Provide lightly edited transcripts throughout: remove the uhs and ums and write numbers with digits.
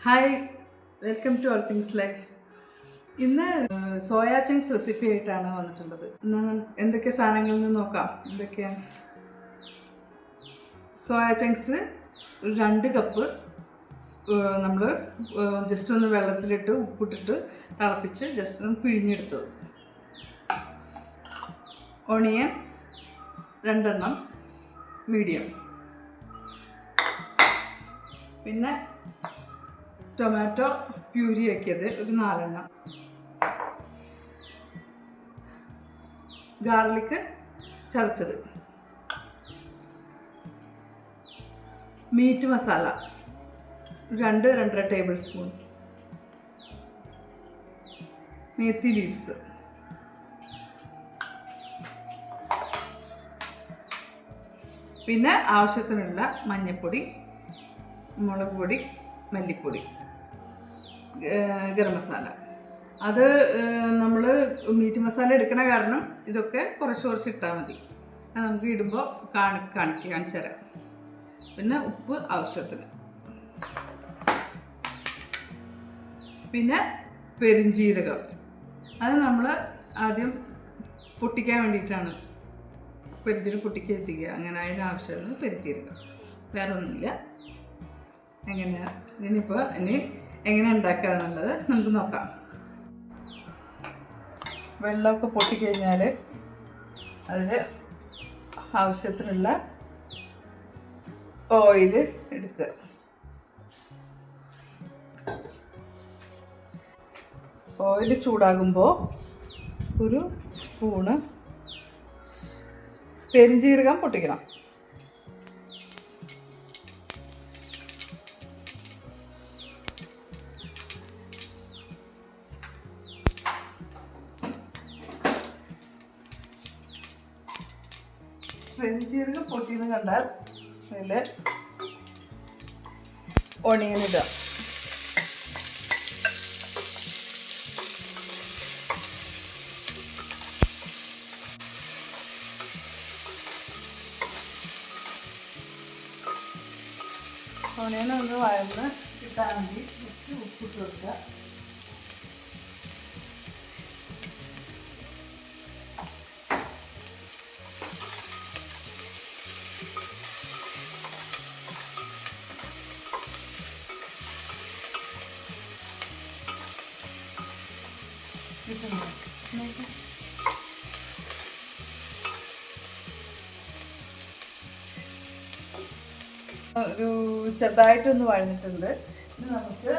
Hi, welcome to all things life. ഇന്ന് soya chunks recipe ആയിട്ടാണ് വന്നിട്ടുള്ളത്. ഇന്ന് എന്തൊക്കെ സാധനങ്ങളിൽ നിന്ന് നോക്കാം. എന്തൊക്കെയാണ്? സോയാ ചങ്ക്സ് ഒരു 2 കപ്പ് നമ്മൾ ജസ്റ്റ് ഒന്ന് വെള്ളത്തിലിട്ട് ഉപ്പിട്ടിട്ട് തിളപ്പിച്ച് ജസ്റ്റ് ഒന്ന് പിഴിഞ്ഞെടുത്തത്. ഓണിയൻ 2 എണ്ണം മീഡിയം, പിന്നെ ടൊമാറ്റോ പ്യൂരി ആക്കിയത് ഒരു 4 എണ്ണം, ഗാർലിക് ചതച്ചത്, meat masala 2-2.5 tablespoon, methi leaves, പിന്നെ ആവശ്യത്തിനുള്ള മഞ്ഞൾപ്പൊടി, മുളക് പൊടി, മല്ലിപ്പൊടി, ഗരം മസാല. അത് നമ്മൾ മീറ്റ് മസാല എടുക്കണ കാരണം ഇതൊക്കെ കുറച്ച് ഇട്ടാൽ മതി. അത് നമുക്ക് ഇടുമ്പോൾ കാണിച്ചു തരാം. പിന്നെ ഉപ്പ് ആവശ്യത്തിന്, പിന്നെ പെരിഞ്ജീരകം. അത് നമ്മൾ ആദ്യം പൊട്ടിക്കാൻ വേണ്ടിയിട്ടാണ് പെരിഞ്ജീരകം പൊട്ടിക്കുക ചെയ്യുക. അങ്ങനെ അതിനാവശ്യമുള്ളത് പെരിഞ്ജീരകം, വേറെ ഒന്നുമില്ല. ഇനി എങ്ങനെ ഉണ്ടാക്കുക എന്നുള്ളത് നമുക്ക് നോക്കാം. വെള്ളമൊക്കെ പൊട്ടിക്കഴിഞ്ഞാൽ അതിൽ ആവശ്യത്തിനുള്ള ഓയിൽ എടുക്കുക. ഓയിൽ ചൂടാകുമ്പോൾ ഒരു സ്പൂണ് പെരിഞ്ജീരകം പൊട്ടിക്കണം. പെരിഞ്ജീരകം പൊട്ടിയെന്ന് കണ്ടാൽ അതിൽ ഓണിയൻ ഇടുക. ഓണിയൻ ഒന്ന് വഴന്ന് കിട്ടാൻ വേണ്ടി ഉപ്പിട്ട് കൊടുക്കുക. ഒരു ചെറുതായിട്ടൊന്ന് വഴഞ്ഞിട്ടുണ്ട്. ഇനി നമുക്ക്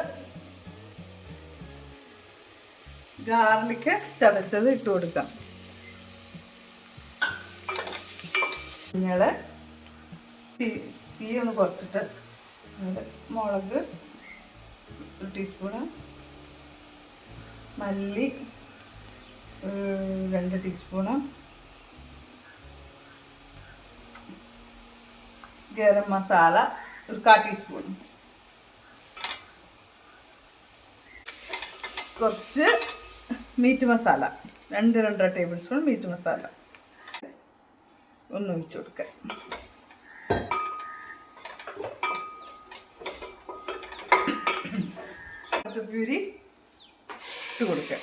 ഗാർലിക് ചതച്ചത് ഇട്ട് കൊടുക്കാം. തീ ഒന്ന് കുറച്ചിട്ട് മുളക് 1 ടീസ്പൂണ്, മല്ലി 2 ടീസ്പൂണ്, ഗരം മസാല 1/4 ടീസ്പൂൺ, കുറച്ച് meat masala 2-2.5 tablespoon meat masala ഒന്ന് ഒഴിച്ചു കൊടുക്കുക. പ്യൂരി ഇട്ട് കൊടുക്കുക.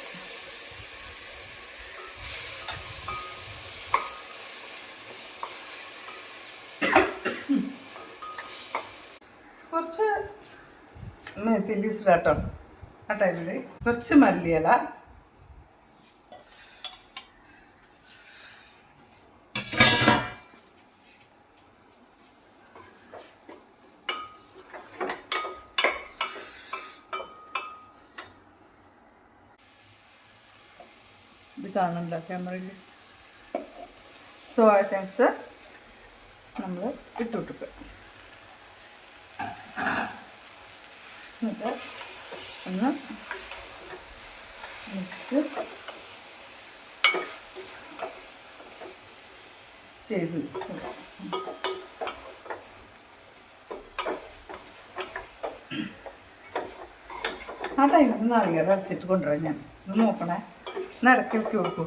കുറച്ച് മേത്തി ലീവ്സ് ഇടാട്ടോ. ആ ടൈമിൽ കുറച്ച് മല്ലിയില, ഇത് കാണുന്നുണ്ടോ ക്യാമറയിൽ? സോയ ചങ്ക്സ് നമ്മൾ ഇട്ടുകൊടുക്കുക. എന്നിട്ട് ഒന്ന് മിക്സ് ചെയ്ത് ആ ടൈമിൽ നാളികേരം അരച്ചിട്ട് കൊണ്ടുവരാം. ഞാൻ ഇത് നോക്കണേ, ഇടയ്ക്ക് ഇറക്കി കൊടുക്കൂ.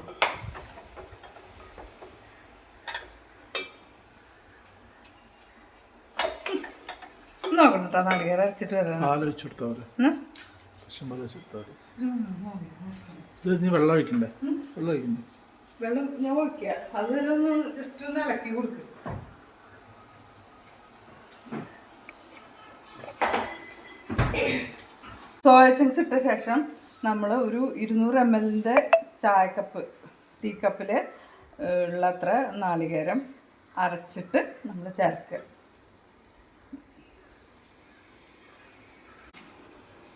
നോക്കണം കേട്ടോ, നാളികേരം അരച്ചിട്ട് വരണം. വെള്ളം ഒഴിക്കണ്ടേ? വെള്ളം ഞാൻ ഒഴിക്കുക. അത് ഒന്ന് ജസ്റ്റ് ഒന്ന് ഇളക്കി കൊടുക്കുക. സോയ ചങ്ക്സ് ഇട്ട ശേഷം നമ്മൾ ഒരു 200 ml ചായക്കപ്പ് ടീക്കപ്പിൽ ഉള്ളത്ര നാളികേരം അരച്ചിട്ട് നമ്മൾ ചേർക്കുക.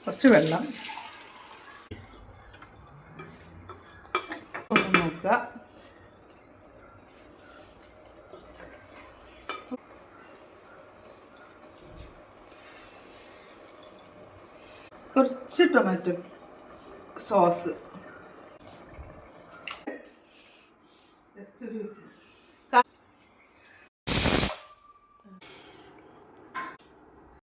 കുറച്ച് വെള്ളം ഒന്ന് നോക്കുക. കുറച്ച് ടൊമാറ്റോ സോസ്